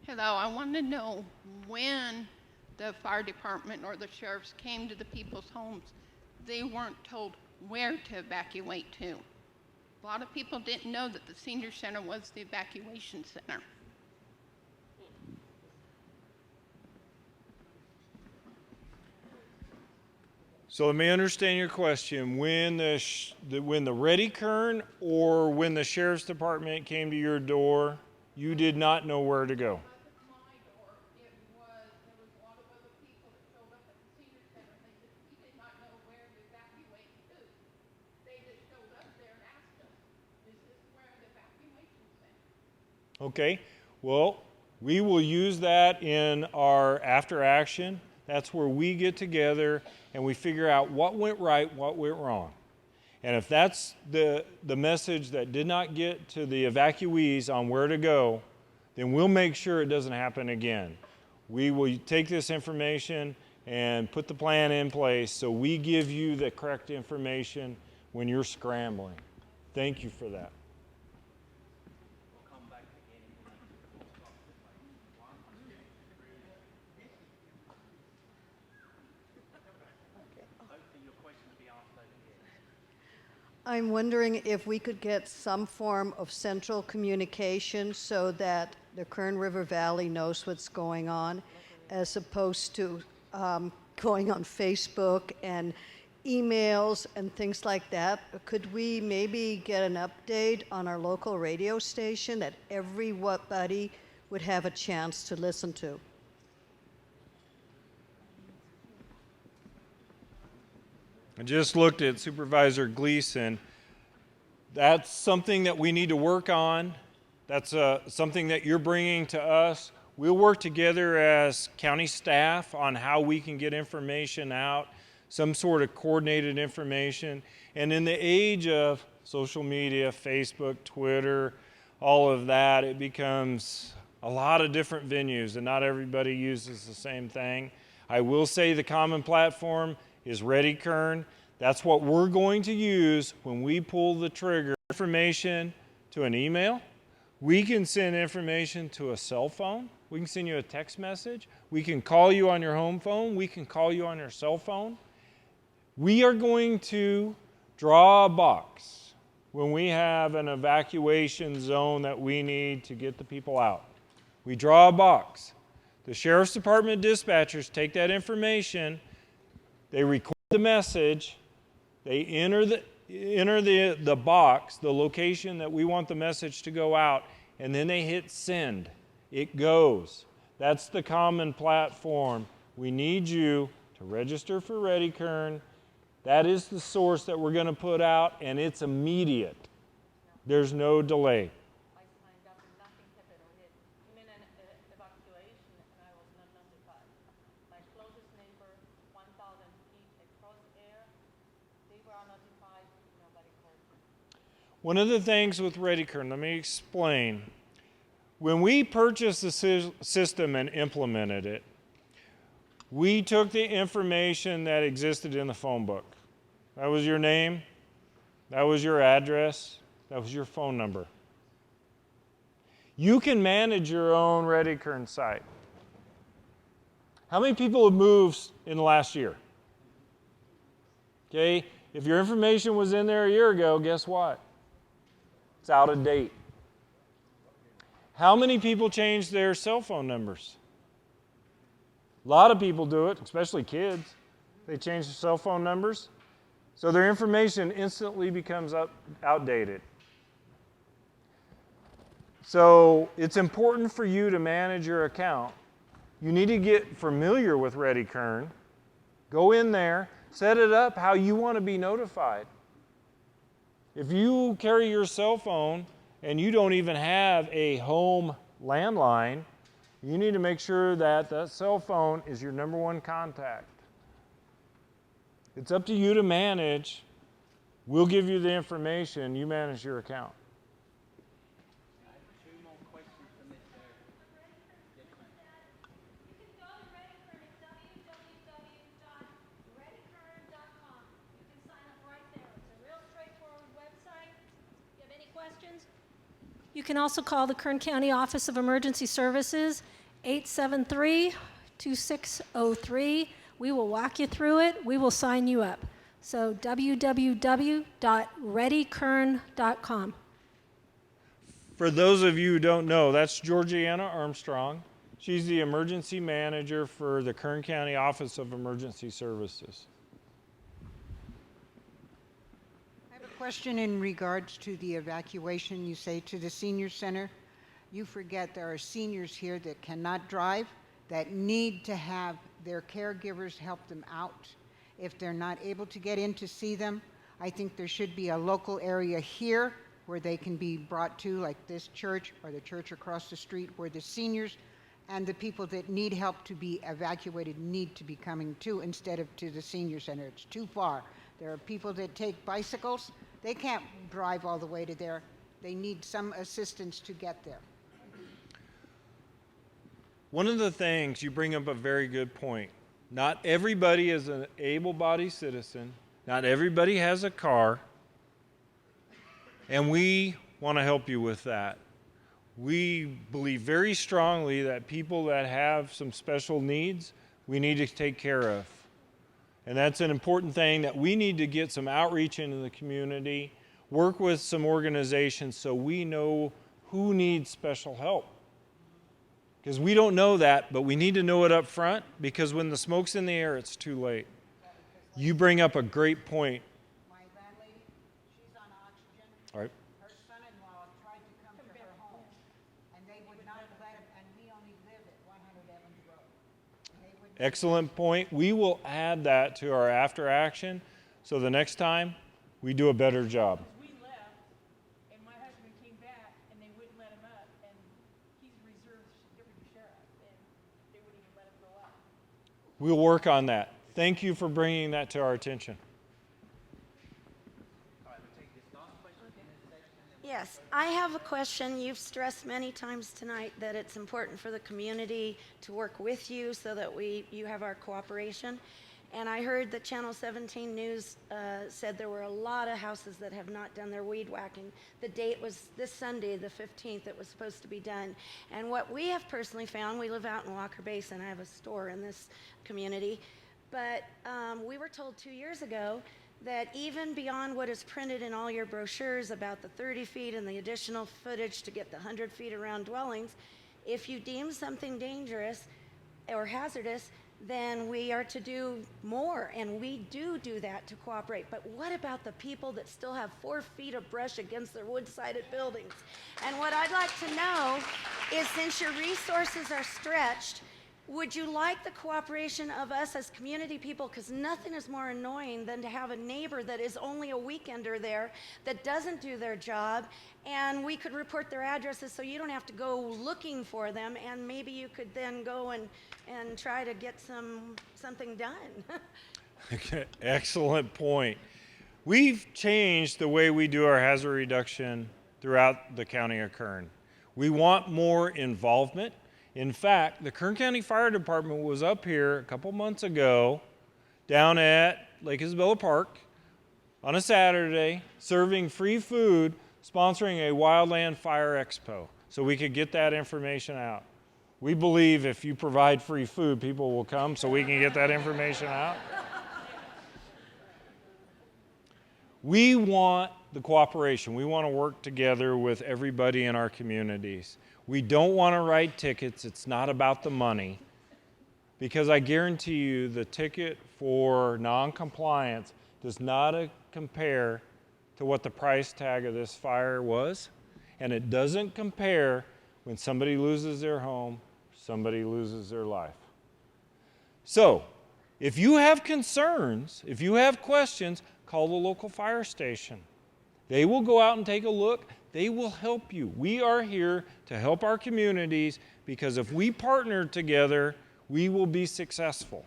Hello, I want to know when the fire department or the sheriffs came to the people's homes, they weren't told where to evacuate to. A lot of people didn't know that the senior center was the evacuation center. So let me understand your question. When the Ready Kern or when the Sheriff's Department came to your door, you did not know where to go. Okay, well, we will use that in our after action. That's where we get together and we figure out what went right, what went wrong. And if that's the message that did not get to the evacuees on where to go, then we'll make sure it doesn't happen again. We will take this information and put the plan in place so we give you the correct information when you're scrambling. Thank you for that. I'm wondering if we could get some form of central communication so that the Kern River Valley knows what's going on, as opposed to going on Facebook and emails and things like that. Could we maybe get an update on our local radio station that everybody would have a chance to listen to? I just looked at Supervisor Gleason. That's something that we need to work on. That's something that you're bringing to us. We'll work together as county staff on how we can get information out, some sort of coordinated information. And in the age of social media, Facebook, Twitter, all of that, it becomes a lot of different venues, and not everybody uses the same thing. I will say the common platform is Ready Kern. That's what we're going to use when we pull the trigger. Information to an email. We can send information to a cell phone. We can send you a text message. We can call you on your home phone. We can call you on your cell phone. We are going to draw a box when we have an evacuation zone that we need to get the people out. We draw a box. The Sheriff's Department dispatchers take that information, they record the message, they enter the box, the location that we want the message to go out, and then they hit send. It goes. That's the common platform. We need you to register for Ready Kern. That is the source that we're going to put out, and it's immediate. There's no delay. One of the things with Ready Kern, let me explain. When we purchased the system and implemented it, we took the information that existed in the phone book. That was your name, that was your address, that was your phone number. You can manage your own Ready Kern site. How many people have moved in the last year? Okay, if your information was in there a year ago, guess what? It's out of date. How many people change their cell phone numbers? A lot of people do it, especially kids. They change their cell phone numbers. So their information instantly becomes outdated. So it's important for you to manage your account. You need to get familiar with Ready Kern. Go in there, set it up how you want to be notified. If you carry your cell phone and you don't even have a home landline, you need to make sure that that cell phone is your number one contact. It's up to you to manage. We'll give you the information. You manage your account. You can also call the Kern County Office of Emergency Services, 873-2603. We will walk you through it. We will sign you up. So www.readykern.com. For those of you who don't know, that's Georgiana Armstrong. She's the emergency manager for the Kern County Office of Emergency Services. Question in regards to the evacuation, you say to the senior center. You forget there are seniors here that cannot drive, that need to have their caregivers help them out. If they're not able to get in to see them, I think there should be a local area here where they can be brought to, like this church or the church across the street, where the seniors and the people that need help to be evacuated need to be coming to, instead of to the senior center. It's too far. There are people that take bicycles. They can't drive all the way to there. They need some assistance to get there. One of the things, you bring up a very good point. Not everybody is an able-bodied citizen. Not everybody has a car. And we want to help you with that. We believe very strongly that people that have some special needs, we need to take care of. And that's an important thing, that we need to get some outreach into the community, work with some organizations so we know who needs special help. Because we don't know that, but we need to know it up front, because when the smoke's in the air, it's too late. You bring up a great point. My landlady, she's on oxygen. All right. Her son-in-law tried to come to her home, and they would not let him, and we only live at 100 Evans Road. Excellent point. We will add that to our after action, so the next time we do a better job. We left, and my husband came back, and they wouldn't let him up, and he's a reserve deputy sheriff, and they wouldn't even let him go up. We'll work on that. Thank you for bringing that to our attention. Yes, I have a question. You've stressed many times tonight that it's important for the community to work with you so that you have our cooperation. And I heard that Channel 17 News said there were a lot of houses that have not done their weed whacking. The date was this Sunday, the 15th, it was supposed to be done. And what we have personally found, we live out in Walker Basin. I have a store in this community. But we were told 2 years ago that even beyond what is printed in all your brochures about the 30 feet and the additional footage to get the 100 feet around dwellings, if you deem something dangerous or hazardous, then we are to do more, and we do that to cooperate. But what about the people that still have 4 feet of brush against their wood-sided buildings? And what I'd like to know is, since your resources are stretched, would you like the cooperation of us as community people? Because nothing is more annoying than to have a neighbor that is only a weekender there, that doesn't do their job, and we could report their addresses so you don't have to go looking for them, and maybe you could then go and try to get something done. Excellent point. We've changed the way we do our hazard reduction throughout the county of Kern. We want more involvement. In fact, the Kern County Fire Department was up here a couple months ago down at Lake Isabella Park on a Saturday, serving free food, sponsoring a wildland fire expo, so we could get that information out. We believe if you provide free food, people will come, so we can get that information out. We want the cooperation. We want to work together with everybody in our communities. We don't want to write tickets. It's not about the money. Because I guarantee you the ticket for non-compliance does not compare to what the price tag of this fire was. And it doesn't compare when somebody loses their home, somebody loses their life. So, if you have concerns, if you have questions, call the local fire station. They will go out and take a look. They will help you. We are here to help our communities, because if we partner together, we will be successful.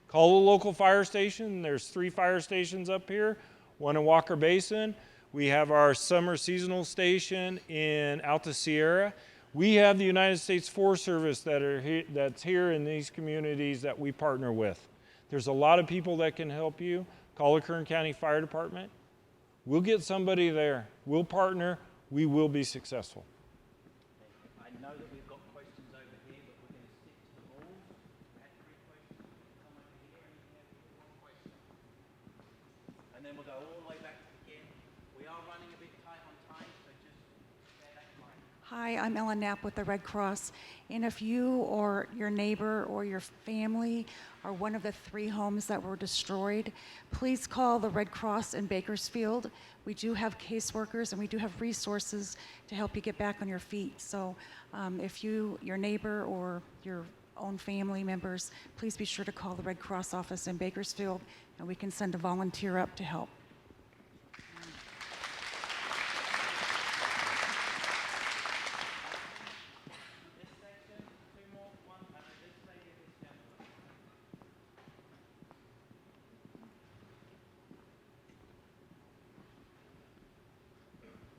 Call the local fire station. There's 3 fire stations up here, one in Walker Basin. We have our summer seasonal station in Alta Sierra. We have the United States Forest Service that's here in these communities that we partner with. There's a lot of people that can help you. Call the Kern County Fire Department. We'll get somebody there. We'll partner. We will be successful. I know that we've got questions over here, but we're going to stick to the rules. Had 3 questions. Come over here and you have 1 question. And then we'll go all the way back again. We are running a bit tight on time, so just bear that in mind. Hi, I'm Ellen Knapp with the Red Cross. And if you or your neighbor or your family are one of the 3 homes that were destroyed, please call the Red Cross in Bakersfield. We do have caseworkers and we do have resources to help you get back on your feet. So if your neighbor or your own family members, please be sure to call the Red Cross office in Bakersfield and we can send a volunteer up to help.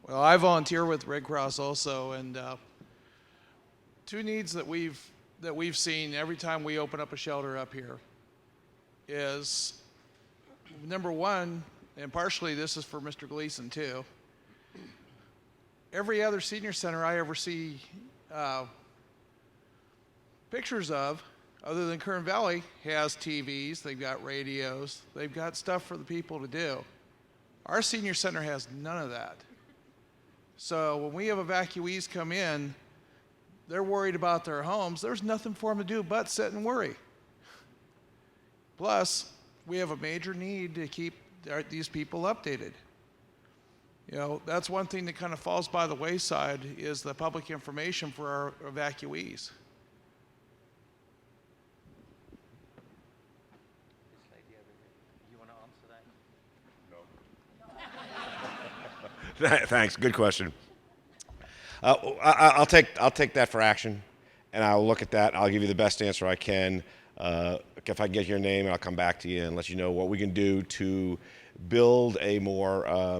Well, I volunteer with Red Cross also, and 2 needs that we've seen every time we open up a shelter up here is, number 1, and partially this is for Mr. Gleason too. Every other senior center I ever see pictures of, other than Kern Valley, has TVs, they've got radios, they've got stuff for the people to do. Our senior center has none of that. So when we have evacuees come in, they're worried about their homes. There's nothing for them to do but sit and worry. Plus, we have a major need to keep these people updated. You know, that's one thing that kind of falls by the wayside is the public information for our evacuees. Thanks. Good question. I'll take that for action, and I'll look at that. I'll give you the best answer I can. If I can get your name, I'll come back to you and let you know what we can do to build a more,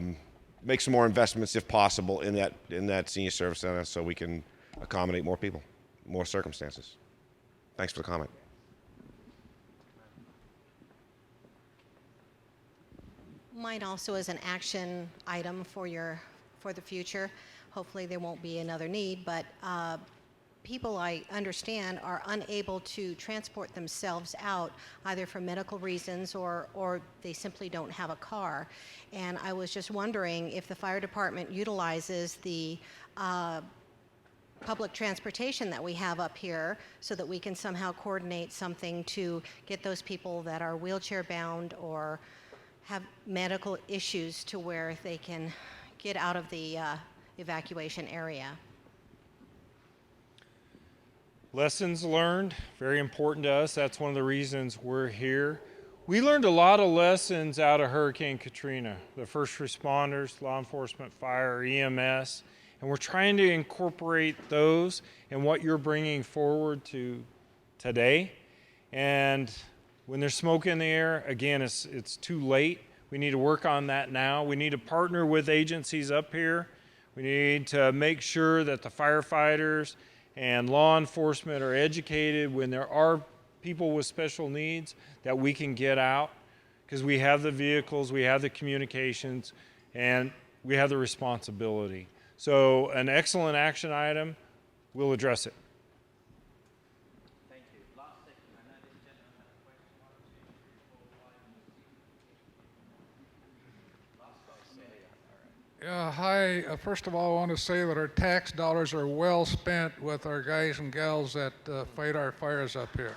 make some more investments if possible in that senior service center, so we can accommodate more people, more circumstances. Thanks for the comment. Mine also is an action item for the future. Hopefully there won't be another need, but people, I understand, are unable to transport themselves out either for medical reasons or they simply don't have a car. And I was just wondering if the fire department utilizes the public transportation that we have up here so that we can somehow coordinate something to get those people that are wheelchair bound or have medical issues to where they can get out of the evacuation area. Lessons learned, very important to us. That's one of the reasons we're here. We learned a lot of lessons out of Hurricane Katrina, the first responders, law enforcement, fire, EMS, and we're trying to incorporate those in what you're bringing forward to today. And when there's smoke in the air, again, it's too late. We need to work on that now. We need to partner with agencies up here. We need to make sure that the firefighters and law enforcement are educated when there are people with special needs that we can get out, because we have the vehicles, we have the communications, and we have the responsibility. So an excellent action item, we'll address it. Yeah, hi. First of all, I want to say that our tax dollars are well spent with our guys and gals that fight our fires up here.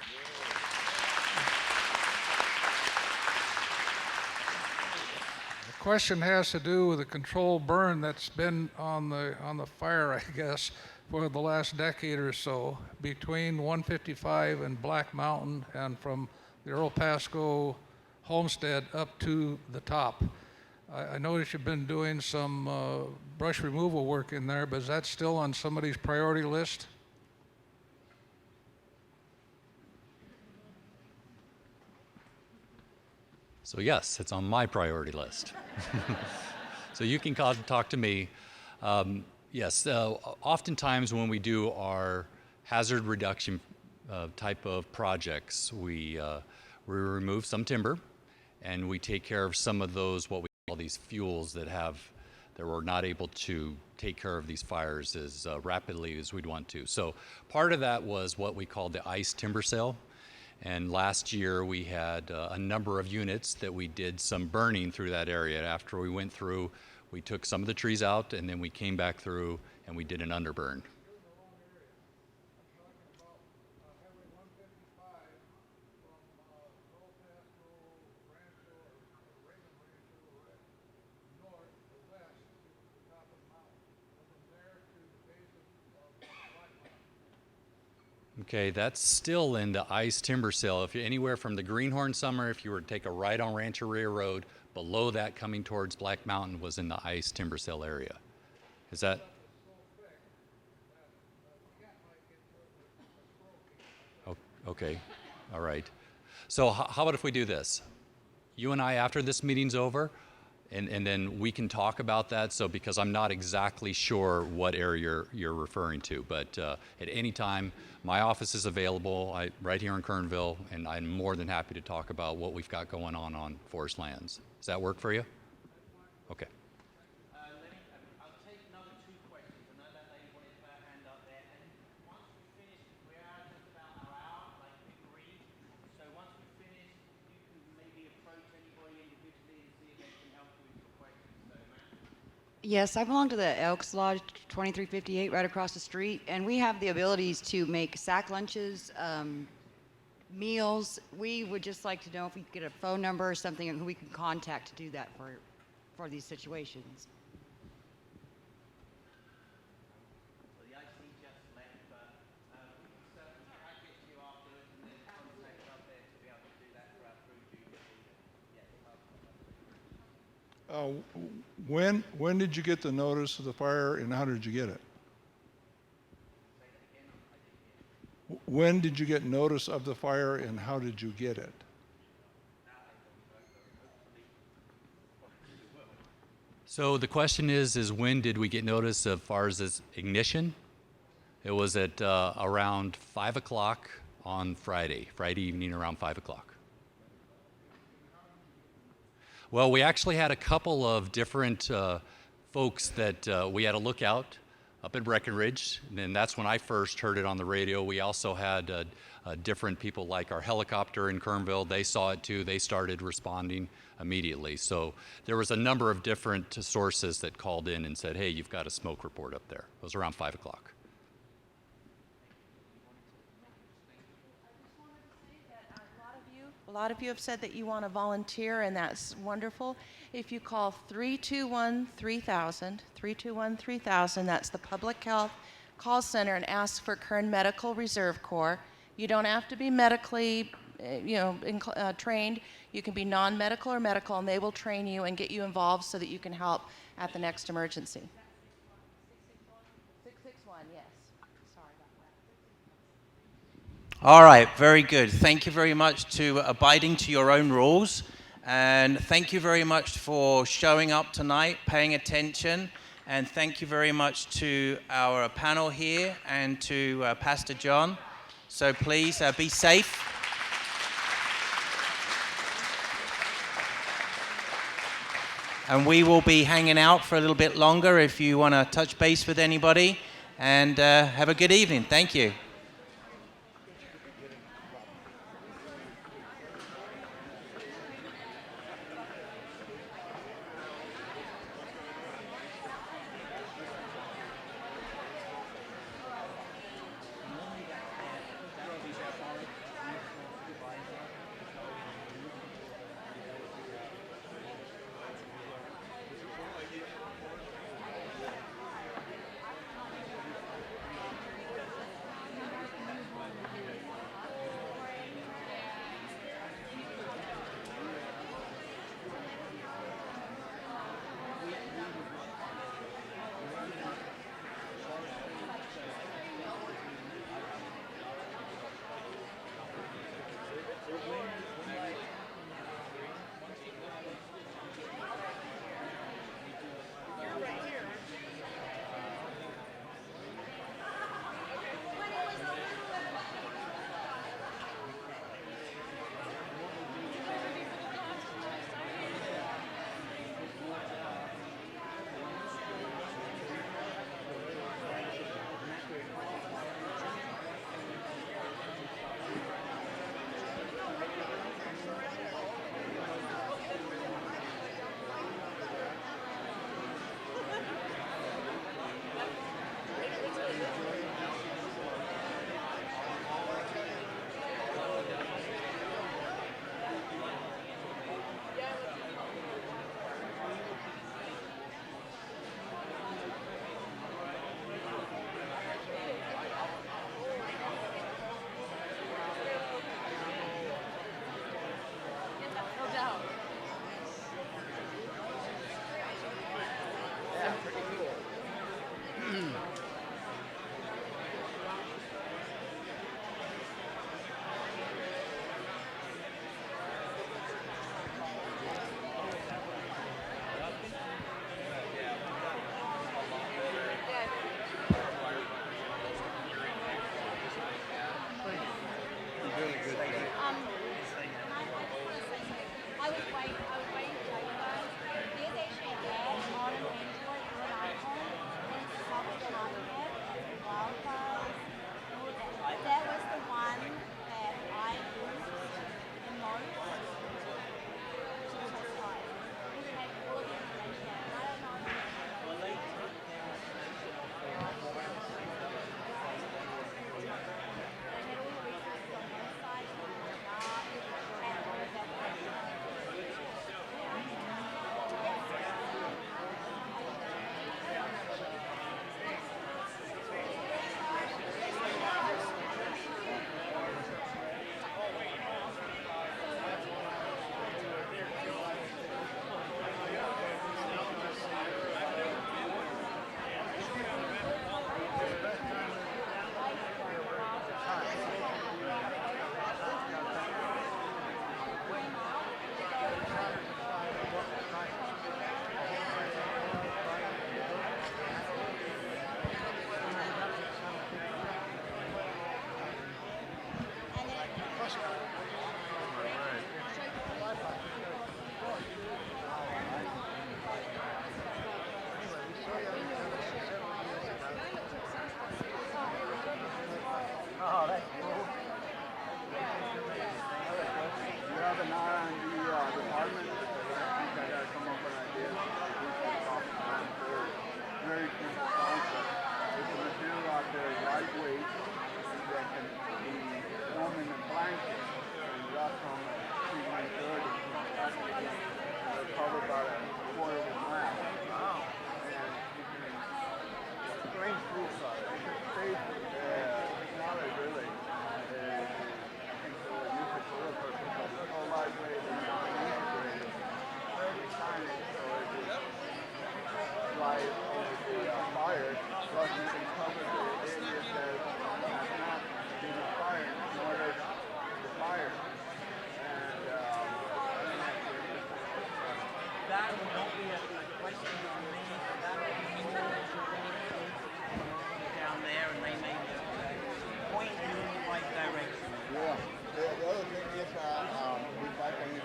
The question has to do with the controlled burn that's been on the fire, I guess, for the last decade or so between 155 and Black Mountain and from the Earl Pasco homestead up to the top. I noticed you've been doing some brush removal work in there, but is that still on somebody's priority list? So yes, it's on my priority list. So you can talk to me. Yes, oftentimes when we do our hazard reduction type of projects, we remove some timber and we take care of some of those, what we all these fuels that we're not able to take care of these fires as rapidly as we'd want to. So part of that was what we called the ice timber sale. And last year we had a number of units that we did some burning through that area. After we went through, we took some of the trees out and then we came back through and we did an underburn. Okay, that's still in the ice timber sale. If you're anywhere from the Greenhorn Summer, if you were to take a right on Rancheria Road, below that coming towards Black Mountain was in the ice timber sale area. Is that? Okay, all right. So how about if we do this? You and I, after this meeting's over, and then we can talk about that. So because I'm not exactly sure what area you're referring to, but at any time, my office is available right here in Kernville, and I'm more than happy to talk about what we've got going on forest lands. Does that work for you? Okay. I'll take another 2 questions. I know that lady wanted her hand up there. And once we finish, we are just about our hour, like we agreed. So once we finish, you can maybe approach anybody individually and see if they can help you with your questions. So, ma'am. Yes, I belong to the Elks Lodge 2358 right across the street, and we have the abilities to make sack lunches, meals. We would just like to know if we could get a phone number or something and who we can contact to do that for these situations. Well, the IC just left, but we can certainly package you afterwards and then contact up there to be able to do that for our food duty. Yes. When did you get the notice of the fire, and how did you get it? When did you get notice of the fire, and how did you get it? So the question is when did we get notice as far as this ignition? It was at around 5 o'clock on Friday evening around 5 o'clock. Well, we actually had a couple of different folks that we had to look out up in Breckenridge, and that's when I first heard it on the radio. We also had different people like our helicopter in Kernville. They saw it too. They started responding immediately. So there was a number of different sources that called in and said, hey, you've got a smoke report up there. It was around 5 o'clock. A lot of you have said that you want to volunteer, and that's wonderful. If you call 321-3000, 321-3000, that's the Public Health Call Center, and ask for Kern Medical Reserve Corps. You don't have to be medically, trained. You can be non-medical or medical, and they will train you and get you involved so that you can help at the next emergency. 661, yes. Sorry about that. All right, very good. Thank you very much to abiding to your own rules. And thank you very much for showing up tonight, paying attention. And thank you very much to our panel here and to Pastor John. So please be safe. And we will be hanging out for a little bit longer if you want to touch base with anybody. And have a good evening. Thank you. Down there, and they may point you in the right direction. Yeah. The other thing is, we back on your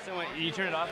So you turn it off?